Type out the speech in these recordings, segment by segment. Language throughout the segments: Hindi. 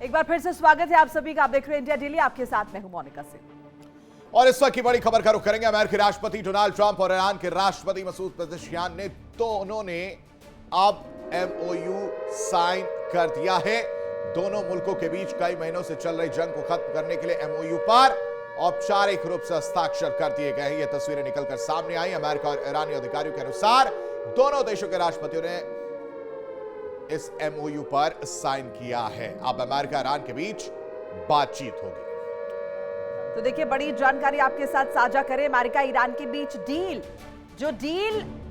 एक बार फिर से स्वागत है आप सभी का। आप देख रहे हैं इंडिया डेली, आपके साथ मैं हूं मोनिका सिंह। और इस वक्त की बड़ी खबर का रुख करेंगे। अमेरिकी राष्ट्रपति डोनाल्ड ट्रंप और ईरान के राष्ट्रपति मसूद पेज़ेश्कियान ने दोनों ने अब एमओयू साइन कर दिया है। दोनों मुल्कों के बीच कई महीनों से चल रही जंग को खत्म करने के लिए एमओयू पर औपचारिक रूप से हस्ताक्षर कर दिए गए हैं। ये तस्वीरें निकलकर सामने आई। अमेरिका और ईरानी अधिकारियों के अनुसार दोनों देशों के राष्ट्रपतियों ने इस एमओयू पर साइन किया है। अब अमेरिका ईरान के बीच बातचीत होगी। तो देखिए, बड़ी जानकारी आपके साथ साझा करें। अमेरिका ईरान के बीच डील,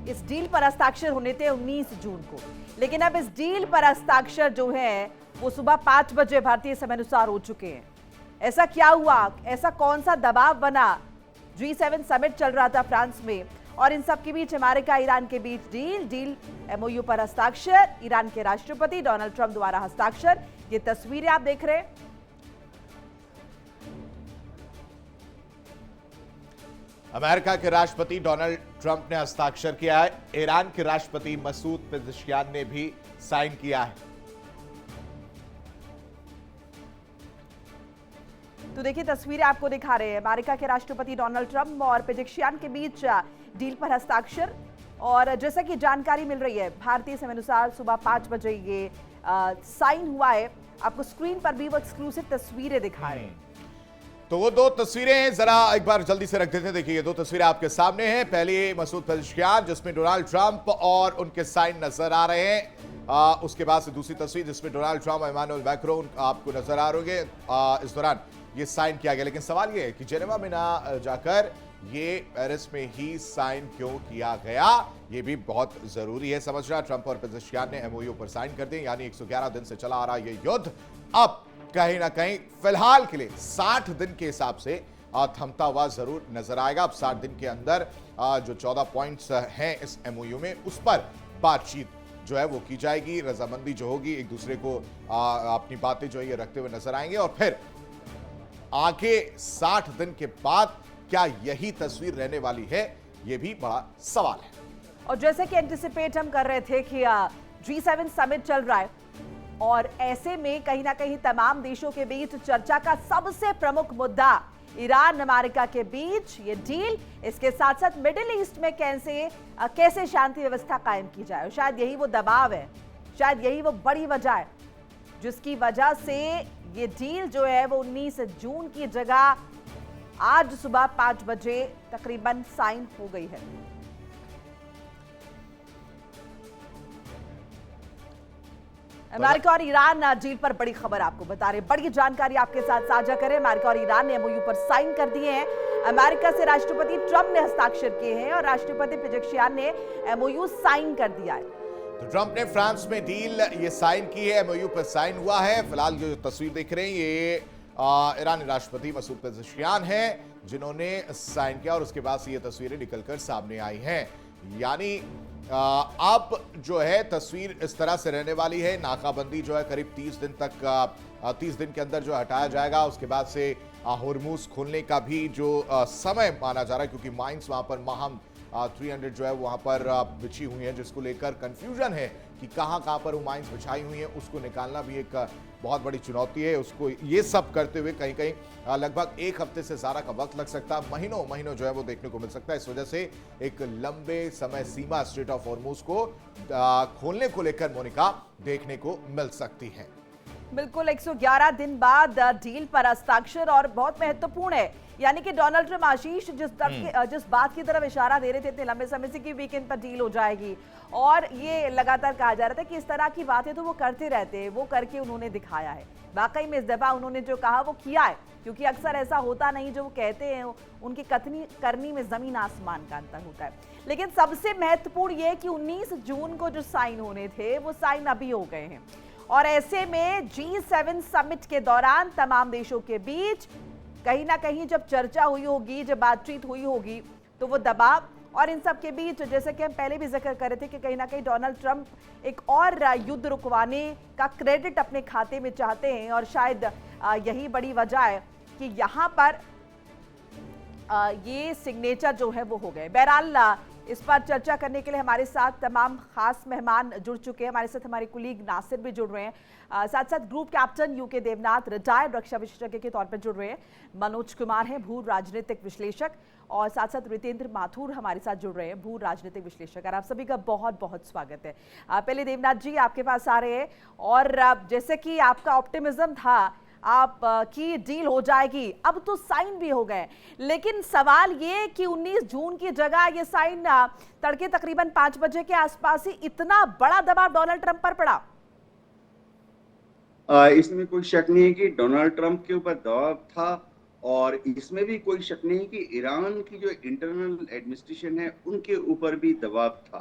इस डील पर हस्ताक्षर होने थे 19 जून को, लेकिन अब इस डील पर हस्ताक्षर जो है वो सुबह 5 बजे भारतीय समय अनुसार हो चुके हैं। ऐसा क्या हुआ, ऐसा कौन सा दबाव बना? G7 समिट चल रहा था फ्रांस में और इन सब के बीच अमेरिका ईरान के बीच डील एमओयू पर हस्ताक्षर, ईरान के राष्ट्रपति डोनाल्ड ट्रंप द्वारा हस्ताक्षर। ये तस्वीरें आप देख रहे हैं। अमेरिका के राष्ट्रपति डोनाल्ड ट्रंप ने हस्ताक्षर किया है। ईरान के राष्ट्रपति मसूद पेज़ेश्कियान ने भी साइन किया है। तो देखिए, तस्वीरें आपको दिखा रहे हैं। अमेरिका के राष्ट्रपति डोनाल्ड ट्रंप और पेज़ेश्कियान के बीच डील पर हस्ताक्षर। और जैसा कि जानकारी मिल रही है, भारतीय समय अनुसार सुबह 5 बजे ये साइन हुआ है। आपको स्क्रीन पर भी वो एक्सक्लूसिव तस्वीरें दिखा रहे हैं। तो वो दो तस्वीरें जरा एक बार जल्दी से रख देते हैं। देखिए, ये दो तस्वीरें आपके सामने हैं। पहली मसूद पेज़ेश्कियान जिसमें डोनाल्ड ट्रंप और उनके साइन नजर आ रहे हैं। उसके बाद से दूसरी तस्वीर जिसमें डोनाल्ड ट्रंप और इमानुएल मैक्रोन आपको नजर आ रहे होंगे। इस दौरान ये साइन किया गया, लेकिन सवाल ये है कि जेनेवा में ना जाकर ये पेरिस में ही साइन क्यों किया गया, ये भी बहुत जरूरी है समझना। ट्रंप और पेज़ेश्कियान ने एमओयू पर साइन कर दिए, यानी 111 दिन से चला आ रहा ये युद्ध अब कहीं ना कहीं फिलहाल के लिए 60 दिन के हिसाब से थमता हुआ जरूर नजर आएगा। अब 60 दिन के अंदर जो 14 पॉइंट्स हैं इस एमओयू में, उस पर बातचीत जो है वो की जाएगी। रजामंदी जो होगी, एक दूसरे को अपनी बातें जो है ये रखते हुए नजर आएंगे। और फिर आगे 60 दिन के बाद क्या यही तस्वीर रहने वाली है, ये भी बड़ा सवाल है। और जैसे कि एंटिसिपेट हम कर रहे थे कि G7 समिट चल रहा है और ऐसे में कहीं ना कहीं तमाम देशों के बीच चर्चा का सबसे प्रमुख मुद्दा ईरान अमेरिका के बीच ये डील, इसके साथ साथ मिडिल ईस्ट में कैसे शांति व्यवस्था कायम की जाए। और शायद यही वो दबाव है, शायद यही वो बड़ी वजह है जिसकी वजह से ये डील जो है वो 19 जून की जगह आज सुबह 5 बजे तकरीबन साइन हो गई है। अमेरिका और ईरान डील पर बड़ी खबर आपको बता रहे, बड़ी जानकारी आपके साथ साझा करें। अमेरिका और ईरान ने एमओयू पर साइन कर दिए हैं। अमेरिका से राष्ट्रपति ट्रंप ने हस्ताक्षर किए हैं और राष्ट्रपति पेज़ेश्कियान ने एमओयू साइन कर दिया है। तो ट्रंप ने फ्रांस में डील ये साइन की है, एमओयू पर साइन हुआ है। फिलहाल जो तस्वीर देख रहे हैं ये ईरानी राष्ट्रपति मसूद पेज़ेश्कियान हैं जिन्होंने साइन किया और उसके बाद से ये तस्वीरें निकलकर सामने आई हैं। यानी अब जो है तस्वीर इस तरह से रहने वाली है। नाकाबंदी जो है करीब 30 दिन तक 30 दिन के अंदर जो हटाया जाएगा। उसके बाद से होर्मुज खोलने का भी जो समय माना जा रहा है, क्योंकि माइंस वहां पर माहम 300 जो है वहां पर बिछी हुई है, जिसको लेकर कंफ्यूजन है कि कहां पर वो माइंस बिछाई हुई है, उसको निकालना भी एक बहुत बड़ी चुनौती है। उसको ये सब करते हुए कहीं कहीं लगभग 1 हफ्ते से ज्यादा का वक्त लग सकता है, महीनों जो है वो देखने को मिल सकता है। इस वजह से एक लंबे समय सीमा स्ट्रेट ऑफ हॉर्मुज को खोलने को लेकर मोनिका देखने को मिल सकती है। बिल्कुल, 111 दिन बाद डील पर हस्ताक्षर और बहुत महत्वपूर्ण है। यानी कि डोनाल्ड ट्रंप आशीष जिस बात की तरफ इशारा दे रहे थे इतने लंबे समय से कि वीकेंड पर डील हो जाएगी, और ये लगातार कहा जा रहा था कि इस तरह की बातें तो वो करते रहते हैं, वो करके उन्होंने दिखाया है। वाकई में इस दफा उन्होंने जो कहा वो किया है, क्योंकि अक्सर ऐसा होता नहीं, जो वो कहते हैं उनकी कथनी करनी में जमीन आसमान का अंतर होता है। लेकिन सबसे महत्वपूर्ण ये कि 19 जून को जो साइन होने थे वो साइन अभी हो गए हैं। और ऐसे में G7 समिट के दौरान तमाम देशों के बीच कहीं ना कहीं जब चर्चा हुई होगी, जब बातचीत हुई होगी, तो वो दबाव और इन सब के बीच, जैसे कि हम पहले भी जिक्र कर रहे थे कि कहीं ना कहीं डोनाल्ड ट्रंप एक और युद्ध रुकवाने का क्रेडिट अपने खाते में चाहते हैं। और शायद यही बड़ी वजह है कि यहाँ पर ये सिग्नेचर जो है वो हो गए। बहरहाल इस पर चर्चा करने के लिए हमारे साथ तमाम खास मेहमान जुड़ चुके हैं। हमारे साथ हमारे कुलीग नासिर भी जुड़ रहे हैं, साथ साथ group captain UK Devnath retired रक्षा विशेषज्ञ के तौर पर जुड़ रहे हैं, मनोज कुमार हैं भू राजनीतिक विश्लेषक, और साथ साथ रितेंद्र माथुर हमारे साथ जुड़ रहे हैं, भू राजनीतिक विश्लेषक। और आप सभी का बहुत बहुत स्वागत है। पहले देवनाथ जी आपके पास आ रहे हैं, और जैसे कि आपका ऑप्टिमिज्म था आप की डील हो जाएगी, अब तो साइन भी हो गए, लेकिन सवाल ये कि 19 जून की जगह ये साइन तड़के तकरीबन 5 बजे के आसपास ही इतना बड़ा दबाव डोनाल्ड ट्रंप पर पड़ा। इसमें कोई शक नहीं है कि डोनाल्ड ट्रंप के ऊपर दबाव था, और इसमें भी कोई शक नहीं कि ईरान की जो इंटरनल एडमिनिस्ट्रेशन है उनके ऊपर भी दबाव था।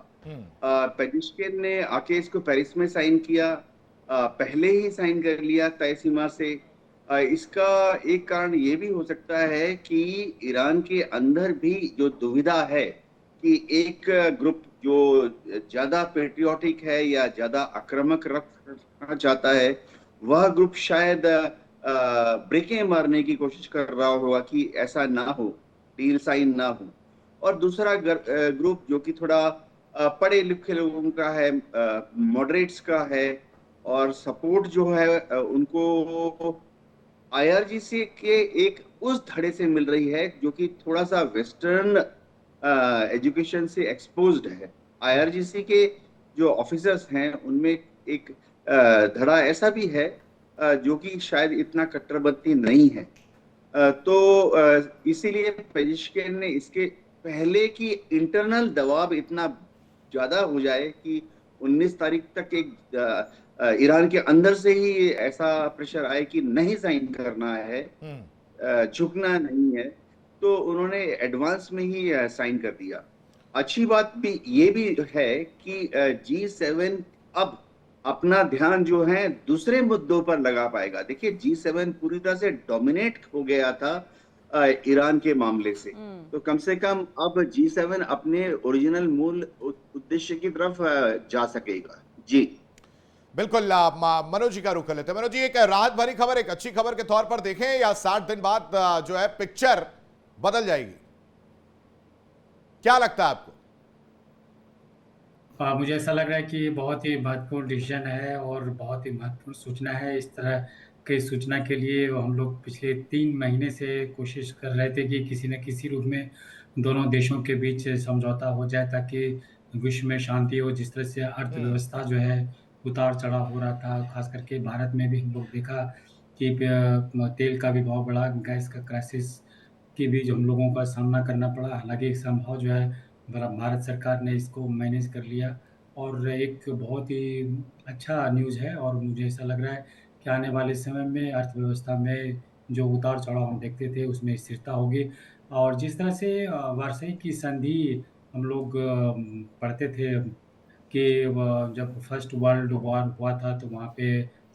पेजिशकिन ने आके इसको पेरिस में साइन किया, पहले ही साइन कर लिया तय सीमा से। इसका एक कारण ये भी हो सकता है कि ईरान के अंदर भी जो दुविधा है कि एक ग्रुप जो ज्यादा पेट्रियोटिक है या ज्यादा आक्रामक रखना चाहता है, वह ग्रुप शायद ब्रेकें मारने की कोशिश कर रहा होगा कि ऐसा ना हो, डील साइन ना हो। और दूसरा ग्रुप जो कि थोड़ा पढ़े लिखे लोगों का है, मॉडरेट्स का है, और सपोर्ट जो है उनको आईआरजीसी के एक उस धड़े से मिल रही है जो कि थोड़ा सा वेस्टर्न एजुकेशन से एक्सपोज्ड है। आईआरजीसी के जो ऑफिसर्स हैं उनमें एक धड़ा ऐसा भी है जो कि शायद इतना कट्टरपंथी नहीं है। तो इसीलिए पेजिशकिन ने इसके पहले की इंटरनल दबाव इतना ज्यादा हो जाए कि 19 तारीख तक एक ईरान के अंदर से ही ऐसा प्रेशर आए कि नहीं साइन करना है, झुकना नहीं है, तो उन्होंने एडवांस में ही साइन कर दिया। अच्छी बात भी ये भी है कि G7 अब अपना ध्यान जो है दूसरे मुद्दों पर लगा पाएगा। देखिए G7 पूरी तरह से डोमिनेट हो गया था ईरान के मामले से, तो कम से कम अब G7 अपने ओरिजिनल मूल उद्देश्य की तरफ जा सकेगा। जी बिल्कुल। मनोज जी का रुख कर लेते हैं। मनोज जी, एक राहत भरी खबर, एक अच्छी खबर के तौर पर देखें, या 60 दिन बाद जो है पिक्चर बदल जाएगी, क्या लगता है आपको? मुझे ऐसा लग रहा है कि ये बहुत ही महत्वपूर्ण डिसीजन है और बहुत ही महत्वपूर्ण सूचना है। इस तरह की सूचना के लिए हम लोग पिछले 3 महीने से कोशिश कर रहे थे कि किसी न किसी रूप में दोनों देशों के बीच समझौता हो जाए ताकि विश्व में शांति हो। जिस तरह से अर्थव्यवस्था जो है उतार चढ़ाव हो रहा था, खास करके भारत में भी हम लोग देखा कि तेल का भी भाव बढ़ा, गैस का क्राइसिस की भी जो हम लोगों का सामना करना पड़ा। हालांकि संभव जो है भारत सरकार ने इसको मैनेज कर लिया, और एक बहुत ही अच्छा न्यूज़ है। और मुझे ऐसा लग रहा है कि आने वाले समय में अर्थव्यवस्था में जो उतार चढ़ाव हम देखते थे उसमें स्थिरता होगी। और जिस तरह से वार्षिक की संधि हम लोग पढ़ते थे कि जब फर्स्ट वर्ल्ड वॉर हुआ था तो वहाँ पे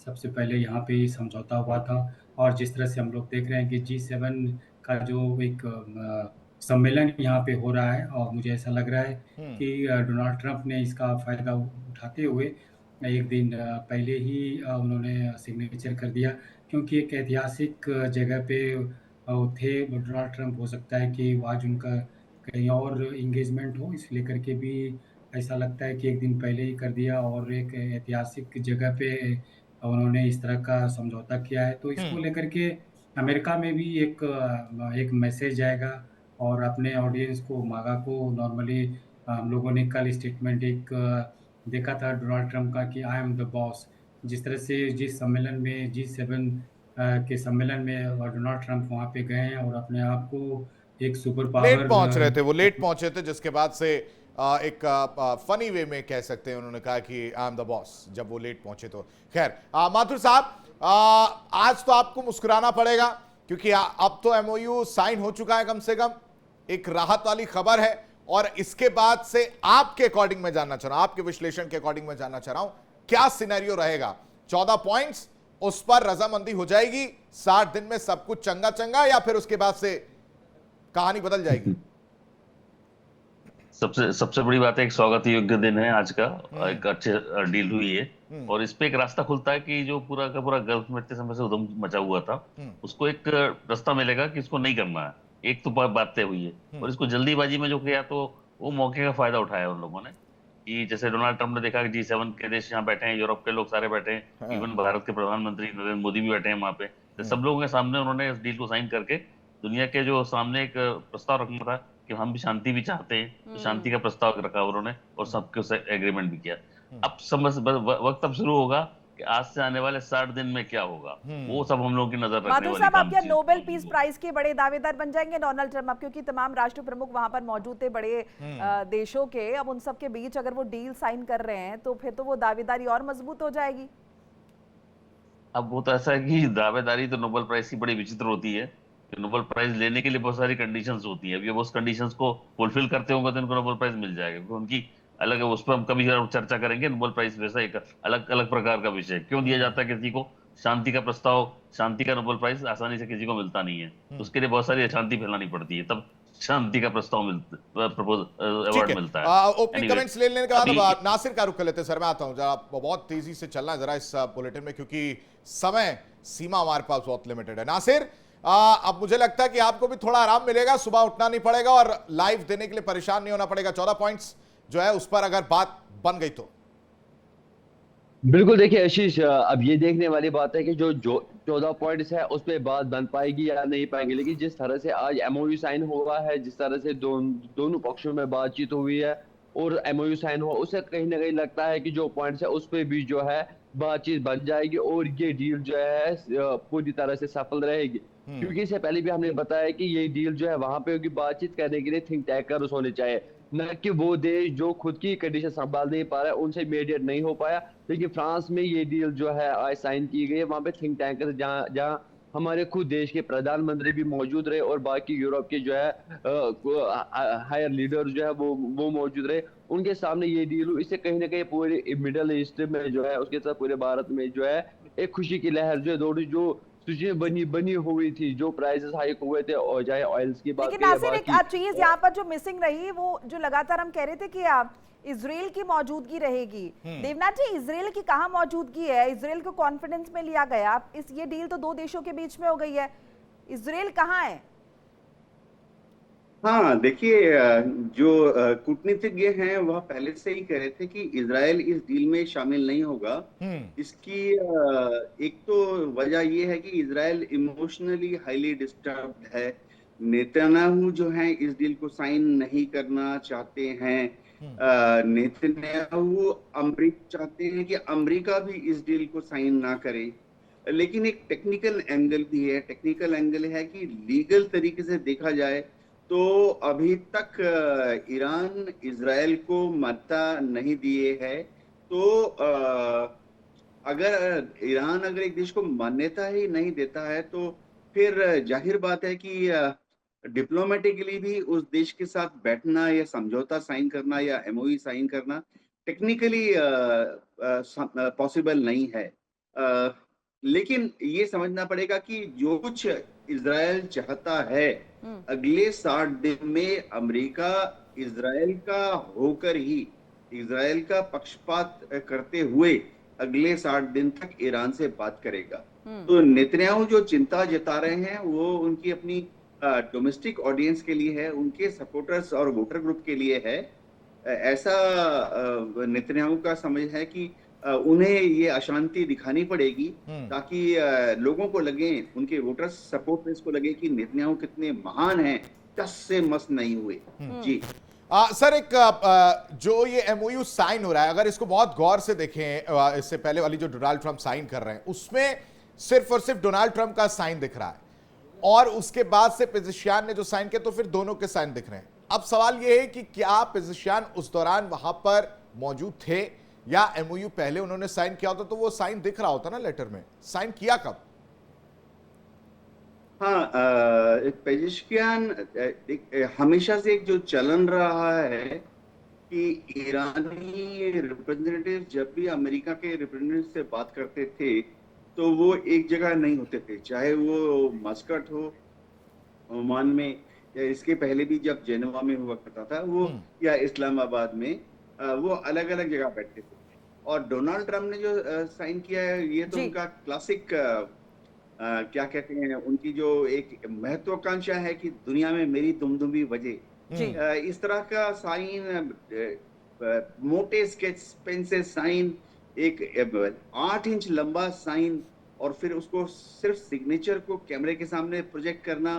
सबसे पहले यहाँ पे ही समझौता हुआ था। और जिस तरह से हम लोग देख रहे हैं कि G7 का जो एक सम्मेलन यहाँ पे हो रहा है, और मुझे ऐसा लग रहा है कि डोनाल्ड ट्रंप ने इसका फायदा उठाते हुए एक दिन पहले ही उन्होंने सिग्नेचर कर दिया, क्योंकि एक ऐतिहासिक जगह पे थे डोनाल्ड ट्रंप। हो सकता है कि आज उनका कहीं और इंगेजमेंट हो, इस लेकर के भी ऐसा लगता है कि एक दिन पहले ही कर दिया और एक ऐतिहासिक जगह पे उन्होंने इस तरह का समझौता किया है। तो इसको लेकर के अमेरिका में भी एक मैसेज आएगा, और अपने ऑडियंस को, मागा को, नॉर्मली हम लोगों ने कल स्टेटमेंट एक देखा था डोनाल्ड ट्रंप का कि आई एम द बॉस। जिस तरह से जिस सम्मेलन में G7 के सम्मेलन में डोनाल्ड ट्रंप वहाँ पे गए हैं और अपने आप को एक सुपर पावर लेट पहुंच रहे थे, वो लेट पहुंचे थे, जिसके बाद से एक फनी वे में कह सकते हैं उन्होंने कहा कि आई एम द बॉस, जब वो लेट पहुंचे तो। खैर माथुर साहब, आज तो आपको मुस्कुराना पड़ेगा क्योंकि अब तो MOU साइन हो चुका है, कम से कम एक राहत वाली खबर है। और इसके बाद से आपके अकॉर्डिंग मैं जानना चाह रहा हूं, आपके विश्लेषण के अकॉर्डिंग मैं जानना चाह रहा हूं, क्या सिनेरियो रहेगा? 14 पॉइंट्स, उस पर रजामंदी हो जाएगी 60 दिन में, सब कुछ चंगा चंगा, या फिर उसके बाद से कहानी बदल जाएगी? सबसे बड़ी बात है, एक स्वागत योग्य दिन है आज का, एक अच्छे डील हुई है, और इस पे एक रास्ता खुलता है कि जो पूरा का पूरा गल्फ में इतने समय से उधम मचा हुआ था, उसको एक रास्ता मिलेगा कि इसको नहीं करना है। एक तो बात तय हुई है, और इसको जल्दीबाजी में जो किया तो वो मौके का फायदा उठाया उन लोगों ने कि जैसे डोनाल्ड ट्रंप ने देखा कि G7 के देश यहाँ बैठे हैं, यूरोप के लोग सारे बैठे हैं, इवन भारत के प्रधानमंत्री नरेंद्र मोदी भी बैठे हैं वहाँ पे, तो सब लोगों के सामने उन्होंने इस डील को साइन करके दुनिया के जो सामने एक प्रस्ताव रखना था कि हम भी शांति भी चाहते हैं, तो शांति का प्रस्ताव रखा उन्होंने और सबके उससे एग्रीमेंट भी किया। अब समझ वक्त अब शुरू होगा कि आज से आने वाले 60 दिन में क्या होगा, वो सब हम लोगों की नजर रखने माथुर वाली साहब, काम आप क्या चीज नोबेल होगी पीस वो। प्राइज के बड़े दावेदार बन जाएंगे डोनाल्ड ट्रंप अब, क्योंकि तमाम राष्ट्र प्रमुख वहां पर मौजूद थे बड़े देशों के, अब उन सब के बीच अगर वो डील साइन कर रहे हैं तो फिर तो वो दावेदारी और मजबूत हो जाएगी। अब वो तो ऐसा है कि दावेदारी तो नोबेल प्राइज की बड़ी विचित्र होती है कि नोबेल प्राइज लेने के लिए बहुत सारी कंडीशंस होती हैं। अब ये वो उस कंडीशंस को फुलफिल करते होंगे तो इनको नोबेल प्राइज मिल जाएगा, क्योंकि उनकी अलग है। उस पर हम कभी चर्चा करेंगे। नोबेल प्राइज वैसा एक अलग अलग प्रकार का विषय क्यों दिया जाता है किसी को। शांति का प्रस्ताव, शांति का नोबेल प्राइज आसानी से किसी को मिलता नहीं है, उसके लिए बहुत सारी अशांति फैलानी पड़ती है, तब शांति का प्रस्ताव मिलता, प्रपोज ठीक अवार्ड है, मिलता है। ओपनिंग Anyway, कमेंट्स लेने के बाद अभी अब नासिर का रुख कर लेते हैं। सर मैं आता हूं, जरा बहुत तेजी से चलना है जरा इस बुलेटिन में, क्योंकि समय सीमा हमारे पास बहुत लिमिटेड है। नासिर, अब मुझे लगता है कि आपको भी थोड़ा आराम मिलेगा, सुबह उठना नहीं पड़ेगा और लाइव देने के लिए परेशान नहीं होना पड़ेगा। 14 पॉइंट्स जो है उस पर अगर बात बन गई तो बिल्कुल। देखिए आशीष, अब ये देखने वाली बात है कि जो 14 पॉइंट्स है उस पर बात बन पाएगी या नहीं पाएंगे, लेकिन जिस तरह से आज एमओयू साइन हुआ है, जिस तरह से दोनों पक्षों में बातचीत हुई है और एमओयू साइन हुआ, उससे कहीं ना कहीं लगता है कि जो पॉइंट्स है उस पर भी जो है बातचीत बन जाएगी और ये डील जो है पूरी तरह से सफल रहेगी। क्योंकि इससे पहले भी हमने बताया कि ये डील जो है वहां पे होगी, बातचीत करने के लिए थिंक टैंकर्स होने चाहिए, न कि वो देश जो खुद की कंडीशन संभाल नहीं पा रहा है, उनसे मीडिएट नहीं हो पाया। लेकिन फ्रांस में ये डील जो है आज साइन की गई है, वहां पे थिंक टैंकर जहां हमारे खुद देश के प्रधानमंत्री भी मौजूद रहे और बाकी यूरोप के जो है हायर लीडर जो है वो मौजूद रहे, उनके सामने ये डील हुई। इससे कहीं ना कहीं पूरे मिडल ईस्ट में जो है, उसके साथ पूरे भारत में जो है एक खुशी की लहर जो है दौड़ी, जो सिचुएशन बनी हुई थी, जो प्राइसेस हाइक हुए थे, और चाहे ऑयल्स की बात लेकिन नासिर एक चीज यहाँ पर जो मिसिंग रही, वो जो लगातार हम कह रहे थे कि इजराइल की मौजूदगी रहेगी। देवनाथ जी, इजराइल की कहाँ मौजूदगी है? इजराइल को कॉन्फिडेंस में लिया गया, ये डील तो दो देशों के बीच में हो गई है, इजराइल कहाँ है? हाँ, देखिए, जो कूटनीतिज्ञ हैं वह पहले से ही कह रहे थे कि इजराइल इस डील में शामिल नहीं होगा। इसकी एक तो वजह ये है कि इजराइल इमोशनली हाईली डिस्टर्ब्ड है। नेतन्याहू जो हैं इस डील को साइन नहीं करना चाहते हैं। नेतन्याहू चाहते हैं कि अमेरिका भी इस डील को साइन ना करे। लेकिन एक टेक्निकल एंगल भी है। टेक्निकल एंगल है कि लीगल तरीके से देखा जाए तो अभी तक ईरान इजराइल को मान्यता नहीं दिए है। तो अगर ईरान अगर एक देश को मान्यता ही नहीं देता है तो फिर जाहिर बात है कि डिप्लोमेटिकली भी उस देश के साथ बैठना या समझौता साइन करना या एमओयू साइन करना टेक्निकली पॉसिबल नहीं है। लेकिन ये समझना पड़ेगा कि जो कुछ इजराइल चाहता है, अगले 60 दिन में अमेरिका इजराइल का होकर ही, इजराइल का पक्षपात करते हुए अगले 60 दिन तक ईरान से बात करेगा। तो नेतन्याहू जो चिंता जता रहे हैं वो उनकी अपनी डोमेस्टिक ऑडियंस के लिए है, उनके सपोर्टर्स और वोटर ग्रुप के लिए है। ऐसा नेतन्याहू का समझ है कि उन्हें ये अशांति दिखानी पड़ेगी ताकि लोगों को लगे, उनके वोटर्स सपोर्टर्स को लगे कि नेतन्याहू कितने महान हैं, टस से मस नहीं हुए। जी सर, एक जो ये एमओयू साइन हो रहा है, अगर इसको बहुत गौर से देखें, इससे पहले वाली जो डोनाल्ड ट्रंप साइन कर रहे हैं उसमें सिर्फ और सिर्फ डोनाल्ड ट्रंप का साइन दिख रहा है और उसके बाद से पेजेशियान ने जो साइन किया तो फिर दोनों के साइन दिख रहे हैं। अब सवाल यह है कि क्या पेजेशियान उस दौरान वहां पर मौजूद थे या एमओयू पहले उन्होंने साइन किया होता तो वो साइन दिख रहा होता ना लेटर में? साइन किया कब? हाँ, पेजेशियान हमेशा से एक जो चलन रहा है कि ईरानी रिप्रेजेंटेटिव जब भी अमेरिका के रिप्रेजेंटेटिव से बात करते थे तो वो एक जगह नहीं होते थे, चाहे वो मस्कट हो ओमान में या इसके पहले भी जब जेनेवा में हुआ करता था वो, या इस्लामाबाद में, वो अलग अलग जगह बैठते थे। और डोनाल्ड ट्रंप ने जो साइन किया है ये तो उनका क्लासिक क्या कहते हैं, उनकी जो एक महत्वाकांक्षा है कि दुनिया में मेरी दुमदुमी बजे, जी इस तरह का साइन, मोटे स्केच पेन से साइन, एक 8 इंच लंबा साइन, और फिर उसको सिर्फ सिग्नेचर को कैमरे के सामने प्रोजेक्ट करना,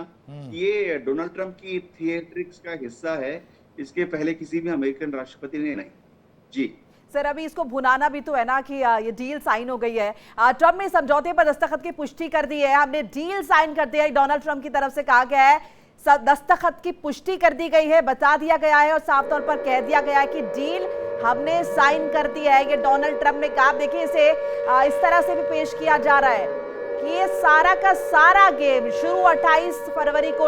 ये डोनाल्ड ट्रंप की थिएट्रिक्स का हिस्सा है। इसके पहले किसी भी अमेरिकन राष्ट्रपति ने नहीं। जी सर, अभी इसको भुनाना भी तो है ना कि ये डील साइन हो गई है। ट्रंप ने समझौते पर दस्तखत की पुष्टि कर दी है, हमने डील साइन कर दिया है। डोनाल्ड ट्रंप की तरफ से कहा गया है दस्तखत की पुष्टि कर दी गई है, बता दिया गया है और साफ तौर पर कह दिया गया है कि डील हमने साइन कर दिया है। ये डोनाल्ड ट्रंप ने कहा। देखिए, इसे इस तरह से भी पेश किया जा रहा है कि ये सारा का सारा गेम शुरू 28 फरवरी को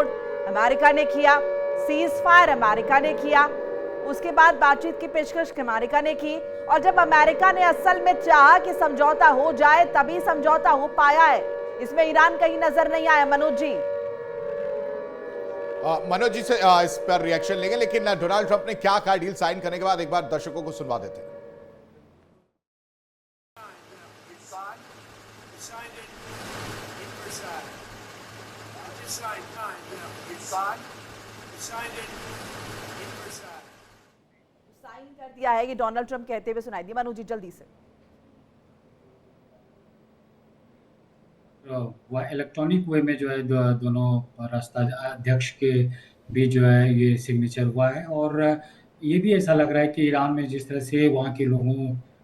अमेरिका ने किया, सीज फायर अमेरिका ने किया, उसके बाद बातचीत की पेशकश अमेरिका ने की, और जब अमेरिका ने असल में चाहा कि समझौता हो जाए तभी समझौता हो पाया है। इसमें ईरान कहीं नजर नहीं आया। मनोज जी, मनोज जी से इस पर रिएक्शन लेंगे, लेकिन डोनाल्ड ट्रंप ने क्या कहा डील साइन करने के बाद, एक बार दर्शकों को सुनवा देते हैं। साइन कर दिया है, ये डोनाल्ड ट्रंप कहते हुए सुनाई दिया। मनोज जी, जल्दी से। वह इलेक्ट्रॉनिक वे में जो है दोनों राष्ट्र अध्यक्ष के बीच जो है ये सिग्नेचर हुआ है। और ये भी ऐसा लग रहा है कि ईरान में जिस तरह से वहाँ के लोगों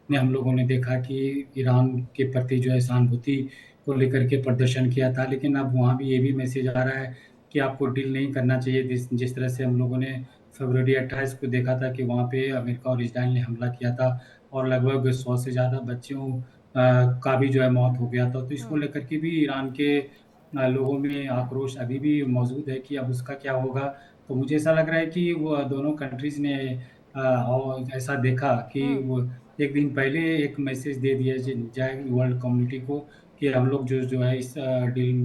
ने, हम लोगों ने देखा कि ईरान के प्रति जो है सहानुभूति को लेकर के प्रदर्शन किया था, लेकिन अब वहाँ भी ये भी मैसेज आ रहा है कि आपको डील नहीं करना चाहिए। जिस तरह से हम लोगों ने फरवरी 28 को देखा था कि वहाँ पे अमेरिका और इजराइल ने हमला किया था और लगभग 100 से ज़्यादा बच्चों का भी जो है मौत हो गया था। तो इसको लेकर के भी ईरान के लोगों में आक्रोश अभी भी मौजूद है कि अब उसका क्या होगा। तो मुझे ऐसा लग रहा है कि वो दोनों कंट्रीज ने और ऐसा देखा कि वो एक दिन पहले एक मैसेज दे दिया जाए वर्ल्ड कम्युनिटी को कि हम लोग जो है इस डील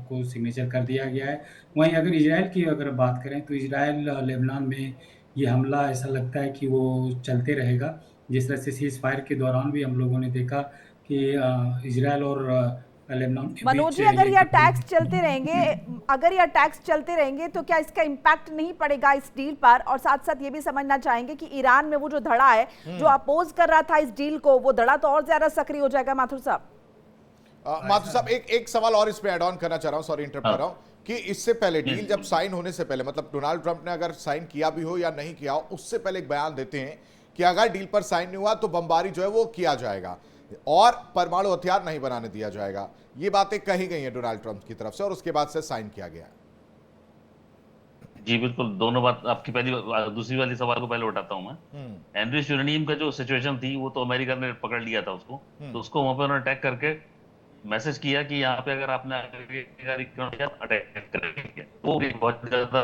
को सिग्नेचर कर दिया गया है। वहीं अगर इजराइल की अगर बात करें तो इजराइल लेबनान में ये हमला ऐसा लगता है कि वो चलते रहेगा। जिस तरह से सीज फायर के दौरान भी हम लोगों ने देखा कि इजराइल और लेबनान के मनोज बीच जी, अगर ये एक अटैक्स चलते रहेंगे, अगर ये अटैक्स चलते रहेंगे तो क्या इसका इम्पैक्ट नहीं पड़ेगा इस डील पर? और साथ साथ ये भी समझना चाहेंगे कि ईरान में वो जो धड़ा है जो अपोज कर रहा था इस डील को, वो धड़ा तो और ज्यादा सक्रिय हो जाएगा। माथुर साहब, माथुर साहब, एक सवाल और इस पे ऐड ऑन करना चाह रहा हूं, सॉरी इंटरप्ट कर रहा हूं, कि इससे पहले डील जब साइन होने से पहले, मतलब डोनाल्ड ट्रंप ने अगर साइन किया भी हो या नहीं किया हो, उससे पहले एक बयान देते हैं कि अगर डील पर साइन नहीं हुआ तो बमबारी जो है वो किया जाएगा और परमाणु हथियार नहीं बनाने दिया जाएगा। ये बातें कही गई हैं डोनाल्ड ट्रंप की तरफ से और उसके बाद से साइन किया गया। जी बिल्कुल, दोनों बात आपकी दूसरी वाली सवाल को पहले उठाता हूं मैं। एंड्रयू यूरेनियम का जो सिचुएशन थी वो तो अमेरिका ने पकड़ लिया था उसको, तो उसको वहां पे उन्होंने अटैक करके मैसेज किया कि यहाँ पे अगर आपने अटैक करेंगे तो बहुत ज्यादा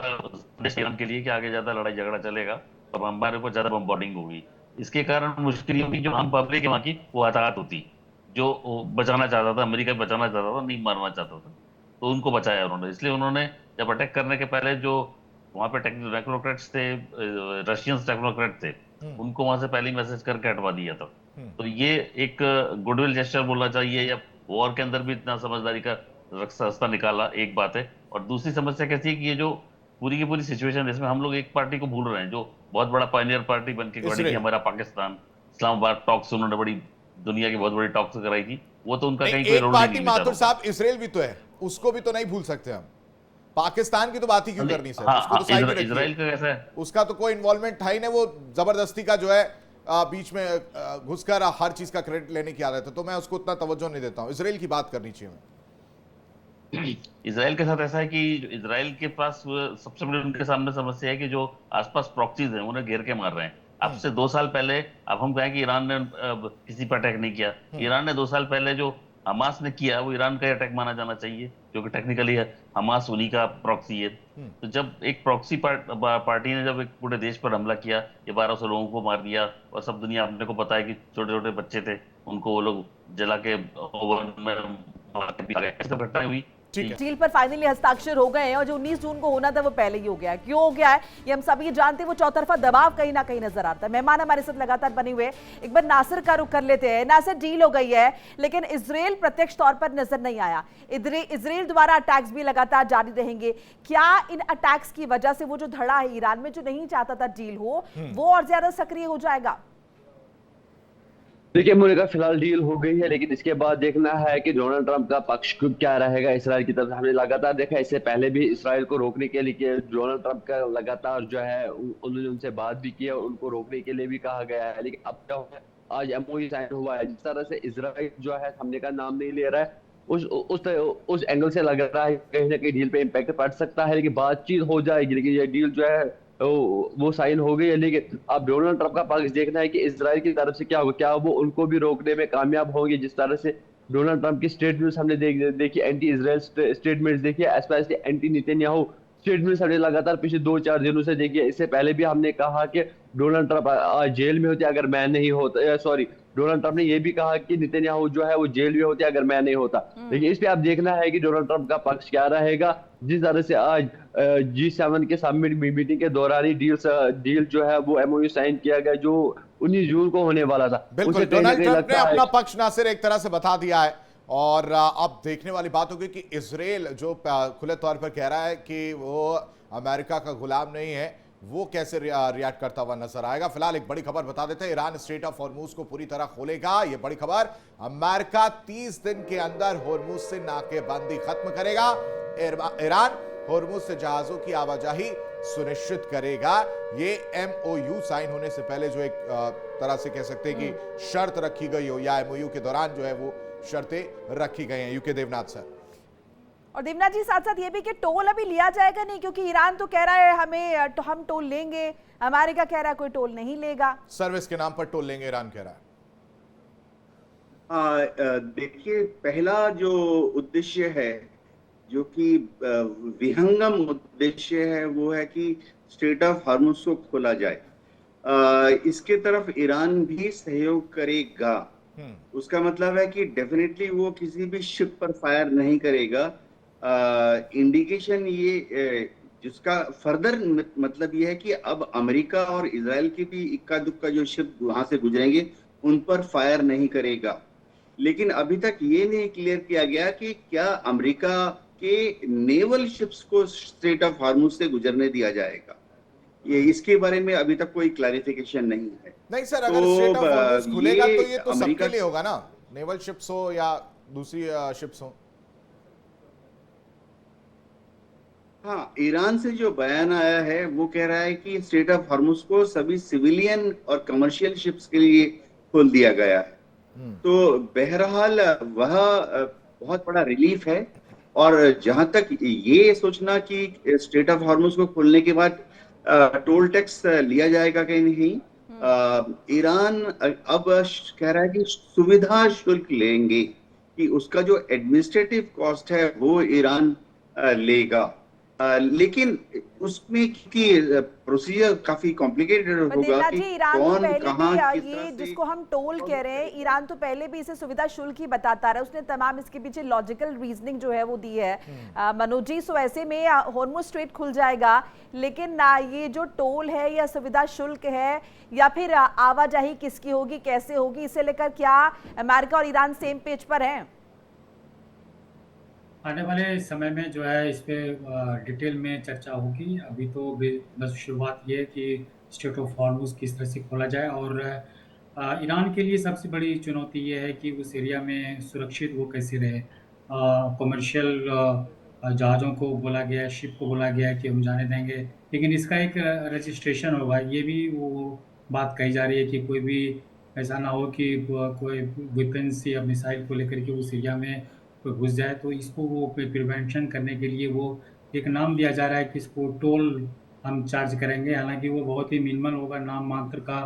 ईरान के लिए कि आगे ज्यादा लड़ाई झगड़ा चलेगा और हमारे ऊपर ज्यादा बम्बार्डिंग होगी। इसके कारण मुश्किल होगी जो आम पब्लिक है वहाँ की, वो हताहत होती, जो बचाना चाहता था, अमेरिका बचाना चाहता था, नहीं मारना चाहता था, तो उनको बचाया उन्होंने। इसलिए उन्होंने जब अटैक करने के पहले जो वहाँ पे टेक्नोक्रेट्स थे, रशियन टेक्नोक्रेट थे, उनको वहां से पहले ही मैसेज करके हटवा दिया था। तो ये एक गुडविल जेस्चर बोलना चाहिए, या वॉर के अंदर भी इतना समझदारी का रास्ता निकाला, एक बात है। और दूसरी समस्या कैसी है कि ये जो पूरी की पूरी सिचुएशन, इसमें हम लोग एक पार्टी को भूल रहे हैं जो बहुत बड़ा पायनियर पार्टी बन के खड़ी थी, हमारा पाकिस्तान। इस्लामाबाद टॉक्स उन्होंने बड़ी दुनिया की बहुत बड़ी टॉक्स कराई थी, वो तो उनका कहीं कोई रोल नहीं है। माथुर साहब, इसराइल भी तो है, उसको भी तो नहीं भूल सकते हम। पाकिस्तान की तो बात ही क्यों करनी सर? उसको तो साइड में रखिए। इजराइल का कैसा है, उसका तो कोई इन्वॉल्वमेंट था ही नहीं, वो जबरदस्ती का जो है बीच में घुसकर हर चीज का क्रेडिट लेने की आदत है, तो मैं उसको उतना तवज्जो नहीं देता हूं। इसराइल की बात करनी चाहिए। इजराइल के साथ ऐसा है कि इजराइल के पास सबसे बड़ी उनके सामने समस्या है कि जो आसपास प्रॉक्सीज हैं उन्हें घेर के मार रहे हैं। अब से 2 साल पहले, अब हम कहें कि ईरान ने किसी पर अटैक नहीं किया, ईरान ने 2 साल पहले जो हमास ने किया वो ईरान का अटैक माना जाना चाहिए, जो कि टेक्निकली है हमास उन्हीं का प्रॉक्सी है। तो जब एक प्रॉक्सी पार्टी ने जब एक पूरे देश पर हमला किया, ये 1200 लोगों को मार दिया, और सब दुनिया अपने को पता है कि छोटे छोटे बच्चे थे, उनको वो लोग जला के ओवन में घटना हुई, ठीक है। डील पर फाइनली हस्ताक्षर हो गए हैं और जो 19 जून को होना था वो पहले ही हो गया है। क्यों हो गया है ये हम सभी जानते हैं। वो चौतरफा दबाव कहीं ना कहीं नजर आता है। मेहमान हमारे साथ लगातार बने हुए, एक बार नासिर का रुख कर लेते हैं। नासिर, डील हो गई है लेकिन इजराइल प्रत्यक्ष तौर पर नजर नहीं आया। इजराइल द्वारा अटैक्स भी लगातार जारी रहेंगे। क्या इन अटैक्स की वजह से वो जो धड़ा है ईरान में, जो नहीं चाहता था डील हो, वो और ज्यादा सक्रिय हो जाएगा? देखिए मुझे फिलहाल डील हो गई है, लेकिन इसके बाद देखना है कि डोनाल्ड ट्रंप का पक्ष क्या रहेगा इसराइल की तरफ से। हमने लगातार देखा, इससे पहले भी इसराइल को रोकने के लिए कि डोनाल्ड ट्रंप का लगातार जो है उन्होंने उनसे बात भी की है और उनको रोकने के लिए भी कहा गया है। लेकिन अब जो है आज एमओयू साइन हुआ है, जिस तरह से इसराइल जो है थमने का नाम नहीं ले रहा है, उस एंगल से लग रहा है कहीं ना कहीं डील पे इम्पैक्ट पड़ सकता है। लेकिन बातचीत हो जाएगी, लेकिन ये डील जो है वो साइन हो गई है। लेकिन अब डोनाल्ड ट्रंप का पक्ष देखना है कि इजराइल की तरफ से क्या होगा, क्या वो उनको भी रोकने में कामयाब होंगे। जिस तरह से डोनाल्ड ट्रंप की स्टेटमेंट्स हमने देखी, एंटी इजराइल स्टेटमेंट्स देखी, स्पेशली एंटी नेतन्याहू स्टेटमेंट्स हमने लगातार पिछले 2-4 दिनों से देखी है। इससे पहले भी हमने कहा कि डोनाल्ड ट्रंप आज जेल में होते अगर मैं नहीं होता, सॉरी, डोनाल्ड ट्रंप ने यह भी कहा कि नेतन्याहू जो है वो जेल में होते अगर मैं नहीं होता। लेकिन इस पे आप देखना है कि डोनाल्ड ट्रंप का पक्ष क्या रहेगा। जिस तरह से आज G7 के समिट मीटिंग के दौरान ही डील जो है वो एमओयू साइन किया गया, जो 19 जून को होने वाला था। बिल्कुल, उसे कहीं ना डोनाल्ड कहीं ट्रंप ने लगता है अपना पक्ष नासिर एक तरह से बता दिया है। और अब देखने वाली बात होगी कि इजराइल जो खुले तौर पर कह रहा है कि वो अमेरिका का गुलाम नहीं है, वो कैसे रिएक्ट करता हुआ नजर आएगा। फिलहाल एक बड़ी खबर बता देते हैं, ईरान स्ट्रेट ऑफ हॉर्मूज को पूरी तरह खोलेगा। ये बड़ी खबर, अमेरिका 30 दिन के अंदर हॉर्मूज से नाकेबंदी खत्म करेगा। ईरान हॉर्मूज से जहाजों की आवाजाही सुनिश्चित करेगा। ये एमओयू साइन होने से पहले जो एक तरह से कह सकते हैं कि शर्त रखी गई हो, या एमओयू के दौरान जो है वो शर्तें रखी गई हैं। UK Devnath sir. और देवनाथ जी, साथ साथ ये भी कि टोल अभी लिया जाएगा नहीं, क्योंकि ईरान तो कह रहा है हम टोल लेंगे, अमेरिका कह रहा है कोई टोल नहीं लेगा। सर्विस के नाम पर टोल लेंगे, ईरान कह रहा है। देखिए, पहला जो उद्देश्य है, जो कि विहंगम उद्देश्य है, वो है कि स्ट्रेट ऑफ हॉर्मुज को खोला जाए। इसके तरफ ईरान भी सहयोग करेगा। उसका मतलब है कि डेफिनेटली वो किसी भी शिप पर फायर नहीं करेगा। इंडिकेशन ये जिसका फर्दर मतलब ये है कि अब अमेरिका और इजराइल की भी इक्का दुक्का जो शिप वहां से गुजरेंगे उन पर फायर नहीं करेगा। लेकिन अभी तक ये नहीं क्लियर किया गया कि क्या अमेरिका के नेवल शिप्स को स्ट्रेट ऑफ हॉर्मुज से गुजरने दिया जाएगा। ये इसके बारे में अभी तक कोई क्लैरिफिकेशन नहीं है। नहीं सर, अगर स्ट्रेट ऑफ हॉर्मुज खुलेगा तो ये तो सबके लिए अमेरिका होगा ना, नेवल शिप्स हो या दूसरी शिप्स हो। हाँ, ईरान से जो बयान आया है वो कह रहा है कि स्ट्रेट ऑफ हॉर्मुज को सभी सिविलियन और कमर्शियल शिप्स के लिए खोल दिया गया है। तो बहरहाल वह बहुत बड़ा रिलीफ है। और जहां तक ये सोचना कि स्ट्रेट ऑफ हॉर्मुज को खोलने के बाद टोल टैक्स लिया जाएगा कहीं नहीं, ईरान अब कह रहा है कि सुविधा शुल्क लेंगे, कि उसका जो एडमिनिस्ट्रेटिव कॉस्ट है वो ईरान लेगा। लेकिन उसमें क्योंकि प्रोसीजर काफी कॉम्प्लिकेटेड होगा कि ईरान तो कौन पहले कहां भी किस ये तरह से जिसको हम टोल कह रहे हैं, ईरान तो पहले भी इसे सुविधा शुल्क ही बताता रहा है। उसने तमाम इसके पीछे लॉजिकल रीजनिंग जो है वो दी है। मनोज जी, सो ऐसे में हॉर्मुज स्ट्रेट खुल जाएगा, लेकिन ये जो टोल है या सुविधा शुल्क है या फिर आवाजाही किसकी होगी, कैसे होगी, इसे लेकर क्या अमेरिका और ईरान सेम पेज पर हैं? आने वाले समय में जो है इस पे डिटेल में चर्चा होगी। अभी तो बस शुरुआत ये है कि स्ट्रेट ऑफ हॉर्मुज किस तरह से खोला जाए। और ईरान के लिए सबसे बड़ी चुनौती ये है कि उस एरिया में सुरक्षित वो कैसे रहे। कमर्शियल जहाज़ों को बोला गया है, शिप को बोला गया है कि हम जाने देंगे, लेकिन इसका एक रजिस्ट्रेशन होगा। ये भी वो बात कही जा रही है कि कोई भी ऐसा ना हो कि कोई वेपन्स या मिसाइल को लेकर के उस एरिया में कोई घुस जाए। तो इसको वो प्रिवेंशन करने के लिए वो एक नाम दिया जा रहा है कि इसको टोल हम चार्ज करेंगे। हालांकि वो बहुत ही मिनिमल होगा, नाम मात्र का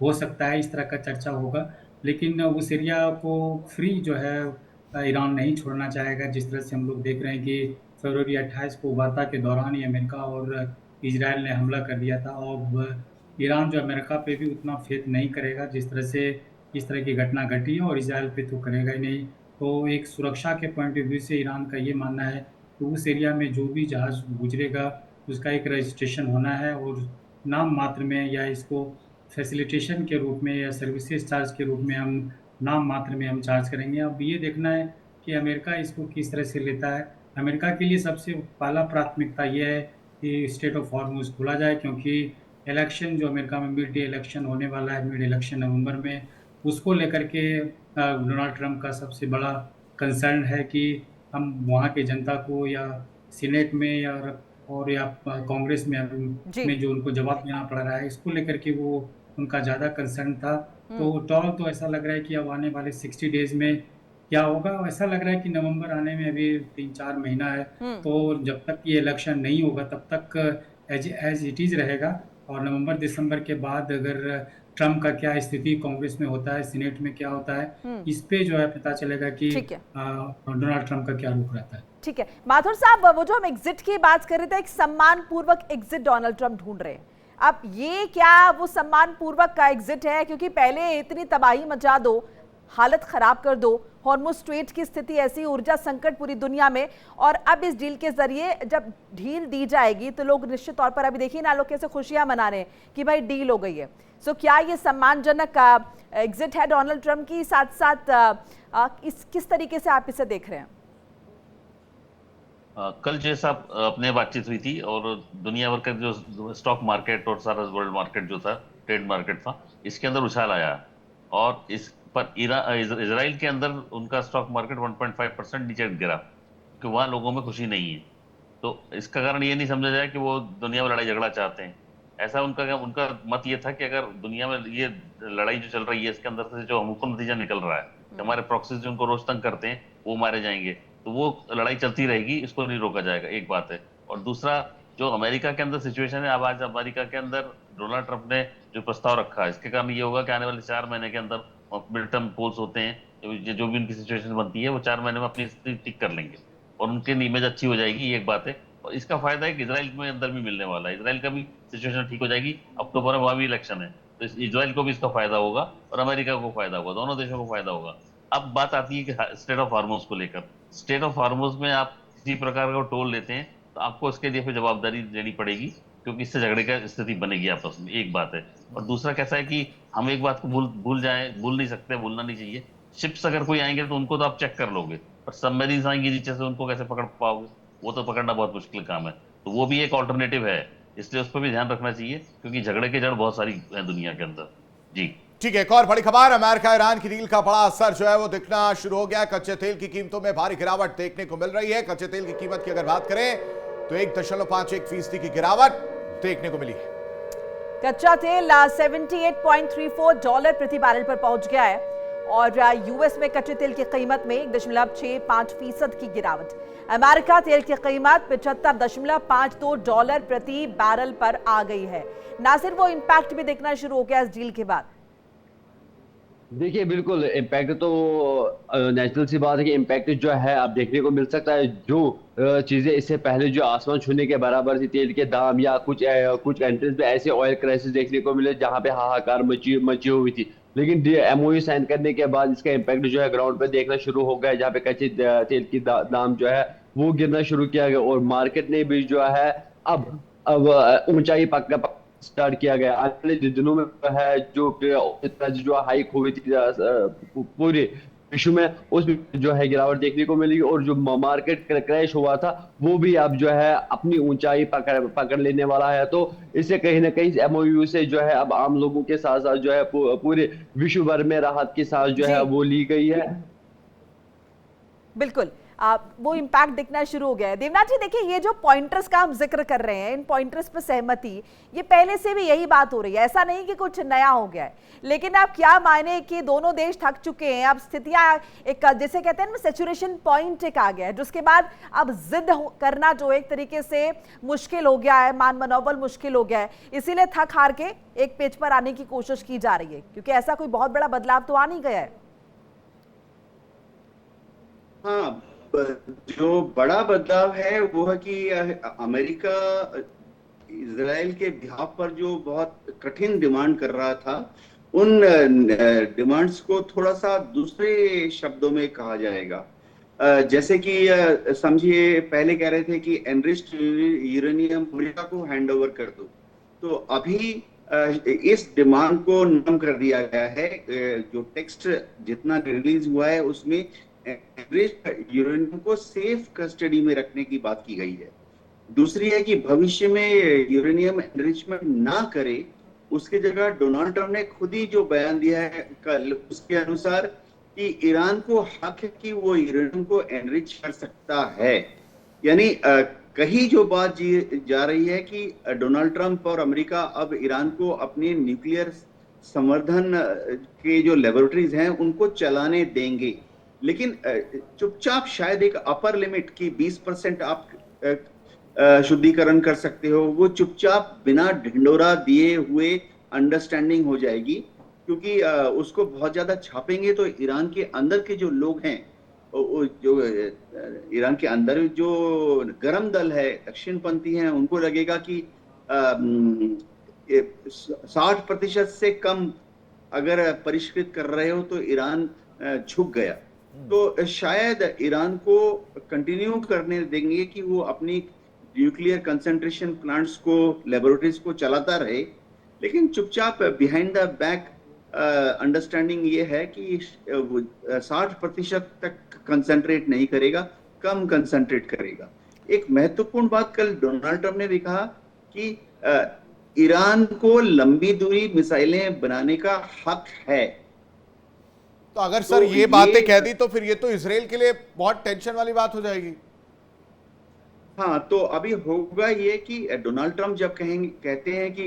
हो सकता है, इस तरह का चर्चा होगा। लेकिन उस एरिया को फ्री जो है ईरान नहीं छोड़ना चाहेगा। जिस तरह से हम लोग देख रहे हैं कि फरवरी 28 को वार्ता के दौरान ही अमेरिका और इजराइल ने हमला कर दिया था। और ईरान जो अमेरिका पे भी उतना फेथ नहीं करेगा जिस तरह से इस तरह की घटना घटी है, और इजराइल पे तो करेगा ही नहीं। तो एक सुरक्षा के पॉइंट ऑफ व्यू से ईरान का ये मानना है कि उस एरिया में जो भी जहाज़ गुजरेगा उसका एक रजिस्ट्रेशन होना है, और नाम मात्र में या इसको फैसिलिटेशन के रूप में या सर्विसेज चार्ज के रूप में हम नाम मात्र में हम चार्ज करेंगे। अब ये देखना है कि अमेरिका इसको किस तरह से लेता है। अमेरिका के लिए सबसे पहला प्राथमिकता ये है कि स्ट्रेट ऑफ हॉर्मुज़ खोला जाए, क्योंकि इलेक्शन जो अमेरिका में मिड डे इलेक्शन होने वाला है, मिड इलेक्शन नवंबर में, उसको लेकर के डोनाल्ड ट्रंप का सबसे बड़ा कंसर्न है कि हम वहाँ की जनता को या सीनेट में या कांग्रेस जी। में जो उनको जवाब देना पड़ रहा है, इसको लेकर के वो उनका ज़्यादा कंसर्न था। तो ऐसा लग रहा है कि अब आने वाले 60 डेज में क्या होगा। ऐसा लग रहा है कि नवंबर आने में अभी 3-4 महीना है, तो जब तक ये इलेक्शन नहीं होगा तब तक एज इट इज़ रहेगा। और नवंबर दिसंबर के बाद अगर ट्रम्प का क्या स्थिति कांग्रेस में होता है, सीनेट में क्या होता है, इस पे जो है पता चलेगा कि ठीक है। डोनाल्ड ट्रम्प का क्या रुख रहता है। ठीक है माथुर साहब, वो जो हम एग्जिट की बात कर रहे थे, एक सम्मान पूर्वक एग्जिट डोनाल्ड ट्रंप ढूंढ रहे हैं। अब ये क्या वो सम्मान पूर्वक का एग्जिट है? क्योंकि पहले इतनी तबाही मचा दो, हालत खराब कर दो, हॉर्मुज़ स्ट्रेट की स्थिति ऐसी, ऊर्जा संकट पूरी दुनिया में, और अब इस डील के जरिए जब ढील दी जाएगी तो लोग निश्चित तौर पर, अभी देखिए ना लोग कैसे खुशियां मना रहे हैं कि भाई डील हो गई है। सो क्या ये सम्मानजनक एग्जिट है डोनाल्ड ट्रंप की? साथ साथ किस तरीके से आप इसे देख रहे हैं? कल जैसा अपने बातचीत हुई थी और दुनिया भर का जो स्टॉक मार्केट और सारा वर्ल्ड मार्केट जो था, ट्रेड मार्केट था, इसके अंदर उछाल आया, और इस पर इजराइल के अंदर उनका स्टॉक मार्केट 1.5% नीचे गिरा, क्योंकि वहाँ लोगों में खुशी नहीं है। तो इसका कारण ये नहीं समझा जाए कि वो दुनिया में लड़ाई झगड़ा चाहते हैं। ऐसा उनका मत ये था कि अगर दुनिया में ये लड़ाई जो चल रही है, इसके अंदर से जो हमको नतीजा निकल रहा है कि हमारे प्रॉक्सीज जो उनको रोज तंग करते हैं वो मारे जाएंगे, तो वो लड़ाई चलती रहेगी, इसको नहीं रोका जाएगा, एक बात है। और दूसरा, जो अमेरिका के अंदर सिचुएशन है, अब आज अमेरिका के अंदर डोनाल्ड ट्रंप ने जो प्रस्ताव रखा है, इसके कारण ये होगा कि आने वाले 4 महीने के अंदर मिड टर्म पोल्स होते हैं, जो भी उनकी सिचुएशन बनती है वो 4 महीने में अपनी स्थिति ठीक कर लेंगे और उनकी इमेज अच्छी हो जाएगी, ये एक बात है। और इसका फायदा एक इजराइल में अंदर भी मिलने वाला है, इजराइल का भी सिचुएशन ठीक हो जाएगी। अक्टूबर में वहाँ भी इलेक्शन है, तो इजराइल को भी इसका फायदा होगा और अमेरिका को फायदा होगा, दोनों देशों को फायदा होगा। अब बात आती है कि स्टेट ऑफ हार्मोज को लेकर, स्टेट ऑफ हार्मोज में आप किसी प्रकार का टोल लेते हैं तो आपको इसके लिए फिर जवाबदारी देनी पड़ेगी, क्योंकि इससे झगड़े का स्थिति बनेगी आपस में, एक बात है। और दूसरा कैसा है कि हम एक बात को भूल नहीं सकते, भूलना नहीं चाहिए। शिप्स अगर कोई आएंगे तो उनको तो आप चेक कर लोगे, पर सबमरीन्स आएंगी नीचे से, उनको कैसे पकड़ पाओगे? वो तो पकड़ना बहुत मुश्किल काम है, तो वो भी एक ऑल्टरनेटिव है, इसलिए उस पर भी ध्यान रखना चाहिए, क्योंकि झगड़े के जड़ बहुत सारी है दुनिया के अंदर। जी ठीक है, एक और बड़ी खबर, अमेरिका ईरान की डील का बड़ा असर जो है वो दिखना शुरू हो गया। कच्चे तेल की कीमतों में भारी गिरावट देखने को मिल रही है। कच्चे तेल की कीमत की अगर बात करें तो 1.51% की गिरावट देखने को मिली है। कच्चा तेल $78.34 प्रति बैरल पर पहुंच गया है, और यूएस में कच्चे तेल की कीमत में 1.65% की गिरावट। अमेरिका तेल की कीमत $75.52 प्रति बैरल पर आ गई है। नासिर, वो इम्पैक्ट भी देखना शुरू हो गया इस डील के बाद? देखिए, बिल्कुल इम्पैक्ट तो नेचुरल सी बात है कि इम्पैक्ट जो है अब देखने को मिल सकता है। जो चीज़ें इससे पहले जो आसमान छूने के बराबर थी, तेल के दाम या कुछ कंट्रीज में ऐसे ऑयल क्राइसिस देखने को मिले जहां पे हाहाकार मची हुई थी, लेकिन एमओयू साइन करने के बाद इसका इम्पैक्ट जो है ग्राउंड पे देखना शुरू हो गया, जहाँ पे कच्चे तेल की दाम जो है वो गिरना शुरू किया गया, और मार्केट ने भी जो है अब ऊंचाई पकड़ स्टार्ट किया गया। आने वाले दिनों में है जो हाइक हुई थी पूरे विश्व में, उसमें जो है गिरावट देखने को मिलेगी, और जो मार्केट क्रैश हुआ था वो भी अब जो है अपनी ऊंचाई पकड़ लेने वाला है। तो इससे कहीं ना कहीं एमओयू से जो है अब आम लोगों के साथ साथ जो है पूरे विश्व भर में राहत की सांस जो है वो ली गई है। बिल्कुल, वो इम्पैक्ट दिखना शुरू हो गया है। देवनाथ जी, देखिए, ये जो पॉइंटर्स का हम जिक्र कर रहे हैं, इन पॉइंटर्स पर सहमति, ये पहले से भी यही बात हो रही है, ऐसा नहीं कि कुछ नया हो गया है। लेकिन अब क्या माने कि दोनों देश थक चुके हैं, अब स्थितियां एक, जैसे कहते हैं ना, सैचुरेशन पॉइंट एक आ गया है, जिसके बाद अब जिद करना जो एक तरीके से मुश्किल हो गया है, मान मनोबल मुश्किल हो गया है, इसीलिए थक हार के एक पेज पर आने की कोशिश की जा रही है, क्योंकि ऐसा कोई बहुत बड़ा बदलाव तो आ नहीं गया है। हाँ, जो बड़ा बदलाव है वो है कि अमेरिका इजराइल के बिहाफ पर जो बहुत कठिन डिमांड कर रहा था, उन डिमांड्स को थोड़ा सा दूसरे शब्दों में कहा जाएगा। जैसे कि समझिए, पहले कह रहे थे कि एनरिच्ड यूरेनियम अमेरिका को हैंड ओवर कर दो, तो अभी इस डिमांड को नरम कर दिया गया है। जो टेक्स्ट जितना रिलीज हुआ है उसमें एनरिच्ड यूरेनियम को सेफ कस्टडी में रखने की बात की गई है। दूसरी है कि भविष्य में यूरेनियम एनरिचमेंट ना करे, उसकी जगह डोनाल्ड ट्रंप ने खुद ही जो बयान दिया है कल, उसके अनुसार कि ईरान को हक है कि वो यूरेनियम को एनरिच कर सकता है। यानी कहीं जो बात जा रही है कि डोनाल्ड ट्रंप और अमेरिका अब ईरान को अपने न्यूक्लियर संवर्धन के जो लेबोरेटरीज हैं उनको चलाने देंगे, लेकिन चुपचाप शायद एक अपर लिमिट की 20% आप शुद्धिकरण कर सकते हो, वो चुपचाप बिना ढिंडोरा दिए हुए अंडरस्टैंडिंग हो जाएगी। क्योंकि उसको बहुत ज्यादा छापेंगे तो ईरान के अंदर के जो लोग हैं, जो ईरान के अंदर जो गरम दल है, दक्षिणपंथी हैं, उनको लगेगा कि 60% से कम अगर परिष्कृत कर रहे हो तो ईरान झुक गया। तो शायद ईरान को कंटिन्यू करने देंगे कि वो अपनी न्यूक्लियर कंसंट्रेशन प्लांट्स को, लेबोरेटरीज को चलाता रहे, लेकिन चुपचाप बिहाइंड द बैक अंडरस्टैंडिंग ये है कि 60% तक कंसंट्रेट नहीं करेगा, कम कंसंट्रेट करेगा। एक महत्वपूर्ण बात कल डोनाल्ड ट्रंप ने भी कहा कि ईरान को लंबी दूरी मिसाइलें बनाने का हक है। तो अगर सर ये बातें कह दी तो फिर ये तो इसराइल के लिए बहुत टेंशन वाली बात हो जाएगी। हाँ, तो अभी होगा ये कि डोनाल्ड ट्रंप जब कहते हैं कि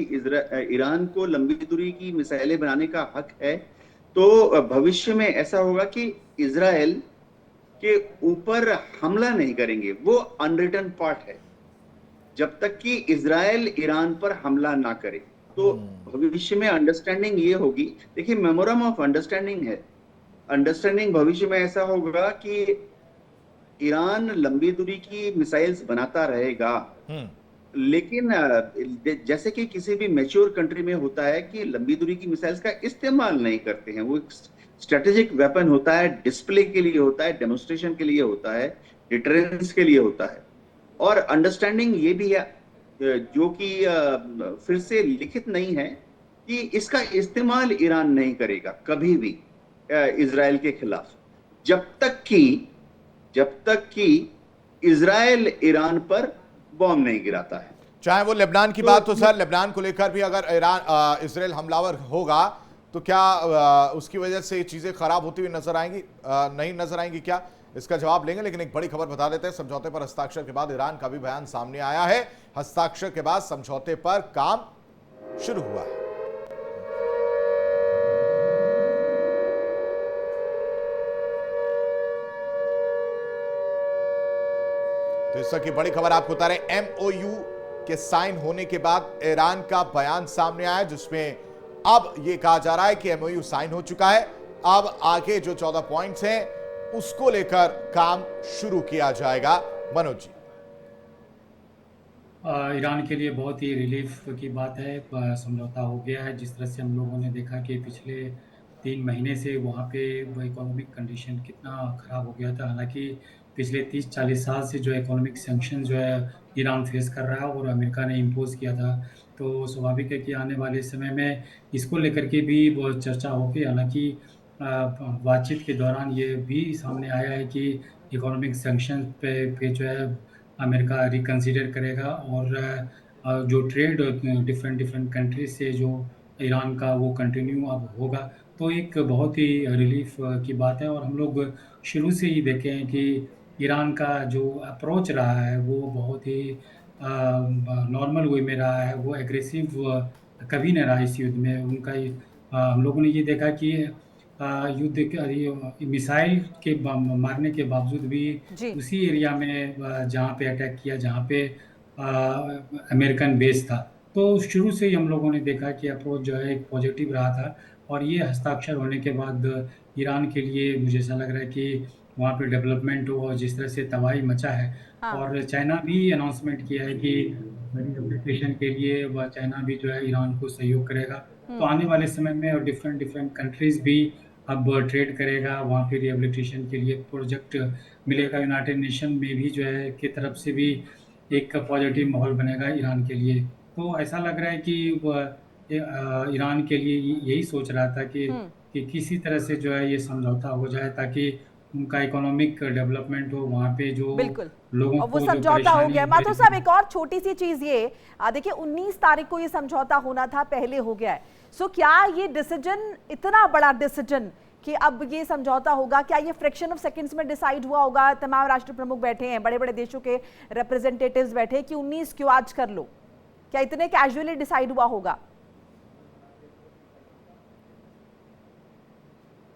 ईरान को लंबी दूरी की मिसाइलें बनाने का हक है, तो भविष्य में ऐसा होगा कि इजराइल के ऊपर हमला नहीं करेंगे। वो अनरिटन पार्ट है। जब तक कि इजराइल ईरान पर हमला ना करे, तो भविष्य में अंडरस्टैंडिंग ये होगी। देखिए, मेमोरम ऑफ अंडरस्टैंडिंग है। अंडरस्टैंडिंग भविष्य में ऐसा होगा कि ईरान लंबी दूरी की मिसाइल्स बनाता रहेगा, लेकिन जैसे कि किसी भी मैच्योर कंट्री में होता है कि लंबी दूरी की मिसाइल्स का इस्तेमाल नहीं करते हैं। वो एक स्ट्रेटेजिक वेपन होता है, डिस्प्ले के लिए होता है, डेमोन्स्ट्रेशन के लिए होता है, डिटरेंस के लिए होता है। और अंडरस्टैंडिंग ये भी है, जो कि फिर से लिखित नहीं है, कि इसका इस्तेमाल ईरान नहीं करेगा कभी भी इजराइल के खिलाफ, जब तक कि इजराइल ईरान पर बॉम्ब नहीं गिराता है। चाहे वो लेबनान की बात हो सर, लेबनान को लेकर भी अगर इजराइल हमलावर होगा तो क्या उसकी वजह से चीजें खराब होती हुई नजर आएंगी, नहीं नजर आएंगी क्या? इसका जवाब लेंगे, लेकिन एक बड़ी खबर बता देते हैं। समझौते पर हस्ताक्षर के बाद ईरान का भी बयान सामने आया है। हस्ताक्षर के बाद समझौते पर काम शुरू हुआ है। तो इस वक्त की बड़ी खबर आपको बता रहे हैं, एमओयू के साइन होने के बाद ईरान का बयान सामने आया, जिसमें अब यह कहा जा रहा है कि एमओयू साइन हो चुका है। अब आगे जो 14 पॉइंट्स हैं उसको लेकर काम शुरू किया जाएगा। मनोज जी, ईरान के लिए बहुत ही रिलीफ की बात है, समझौता हो गया है। जिस तरह से हम लोगों ने देखा कि पिछले 3 महीने से वहाँ पे वो इकोनॉमिक कंडीशन कितना ख़राब हो गया था। हालांकि पिछले 30-40 साल से जो इकोनॉमिक सैंक्शन जो है ईरान फेस कर रहा है और अमेरिका ने इम्पोज किया था, तो स्वाभाविक है कि आने वाले समय में इसको लेकर के भी बहुत चर्चा होगी। हालांकि बातचीत के दौरान ये भी सामने आया है कि इकोनॉमिक सैंक्शन पे जो है अमेरिका रिकंसिडर करेगा, और जो ट्रेड डिफरेंट कंट्रीज से जो ईरान का वो कंटिन्यू अब होगा। तो एक बहुत ही रिलीफ की बात है। और हम लोग शुरू से ही देखे हैं कि ईरान का जो अप्रोच रहा है वो बहुत ही नॉर्मल वे में रहा है। वो एग्रेसिव कभी नहीं रहा इस युद्ध में उनका। हम लोगों ने ये देखा कि युद्ध मिसाइल के मारने के बावजूद भी जी। उसी एरिया में जहाँ पे अटैक किया, जहाँ पे अमेरिकन बेस था। तो शुरू से ही हम लोगों ने देखा कि अप्रोच जो है एक पॉजिटिव रहा था। और ये हस्ताक्षर होने के बाद ईरान के लिए मुझे ऐसा लग रहा है कि वहाँ पे डेवलपमेंट हो, और जिस तरह से तबाही मचा है। हाँ। और चाइना भी अनाउंसमेंट किया है कि डेवलपमेंट के लिए वह चाइना भी जो है ईरान को सहयोग करेगा। तो आने वाले समय में और डिफरेंट डिफरेंट कंट्रीज भी अब ट्रेड करेगा, वहाँ पे रिहेबिलिटेशन के लिए प्रोजेक्ट मिलेगा। यूनाइटेड नेशन में भी जो है की तरफ से भी एक पॉजिटिव माहौल बनेगा ईरान के लिए। तो ऐसा लग रहा है कि ईरान के लिए यही सोच रहा था कि किसी तरह से जो है ये समझौता हो जाए ताकि उनका इकोनॉमिक डेवलपमेंट हो, वहाँ पे जो बिल्कुल लोगों और को वो जो समझौता हो परेशानी गया। है, माथुर साहब एक और छोटी सी चीज ये देखिए 19 तारीख को ये समझौता होना था, पहले हो गया है। सो क्या ये डिसीजन, इतना बड़ा डिसीजन कि अब ये समझौता होगा, क्या ये फ्रैक्शन ऑफ सेकंड्स में डिसाइड हुआ होगा? तमाम राष्ट्र प्रमुख बैठे हैं, बड़े बड़े देशों के रिप्रेजेंटेटिव्स बैठे हैं कि 19 क्यों आज कर लो, क्या इतने कैजुअली डिसाइड हुआ होगा?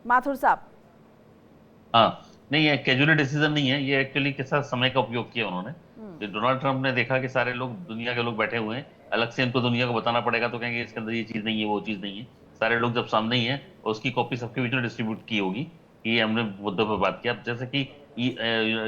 माथुर साहब। हाँ, नहीं, ये कैजुअली डिसीजन नहीं है, ये एक्चुअली के साथ समय का उपयोग किया उन्होंने। डोनाल्ड ट्रंप ने देखा कि सारे लोग, दुनिया के लोग बैठे हुए हैं, अलग से इनको दुनिया को बताना पड़ेगा, तो कहेंगे इसके अंदर ये चीज नहीं है, वो चीज नहीं है। सारे लोग जब सामने ही है, और उसकी कॉपी सबके बीच में डिस्ट्रीब्यूट की होगी कि हमने मुद्दों पर बात किया। जैसे कि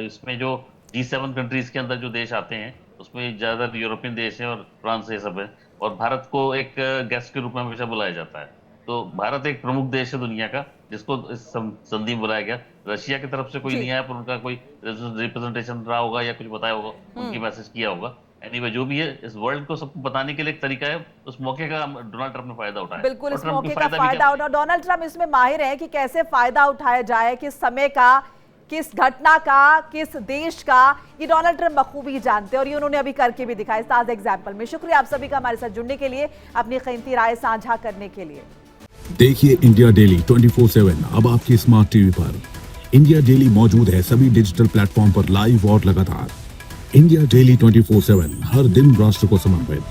इसमें जो G7 कंट्रीज के अंदर जो देश आते हैं, उसमें ज्यादातर यूरोपियन देश है और फ्रांस ये सब है, और भारत को एक गेस्ट के रूप में हमेशा बुलाया जाता है। तो भारत एक प्रमुख देश है दुनिया का जिसको इस संधि में बुलाया गया। रशिया की तरफ से कोई नहीं आया, पर उनका कोई रिप्रेजेंटेशन रहा होगा या कुछ बताया होगा, उनकी मैसेज किया होगा। एनीवे, जो भी है, इस वर्ल्ड को सबको बताने के लिए एक तरीका है। उस मौके का डोनाल्ड ट्रंप ने फायदा उठाया। बिल्कुल, इस मौके का फायदा उठा। डोनाल्ड ट्रंप इसमें माहिर है कि कैसे फायदा उठाया जाए, किस समय का, किस घटना का, किस देश का, ये डोनाल्ड ट्रंप बखूबी जानते हैं और ये उन्होंने अभी करके भी दिखाया इस ताज़ा एग्जाम्पल में। शुक्रिया आप सभी का हमारे साथ जुड़ने के लिए, अपनी कीमती राय साझा करने के लिए। देखिए इंडिया डेली 24/7 अब आपकी स्मार्ट टीवी पर। इंडिया डेली मौजूद है सभी डिजिटल प्लेटफॉर्म पर लाइव और लगातार। इंडिया डेली 24/7 हर दिन राष्ट्र को समर्पित।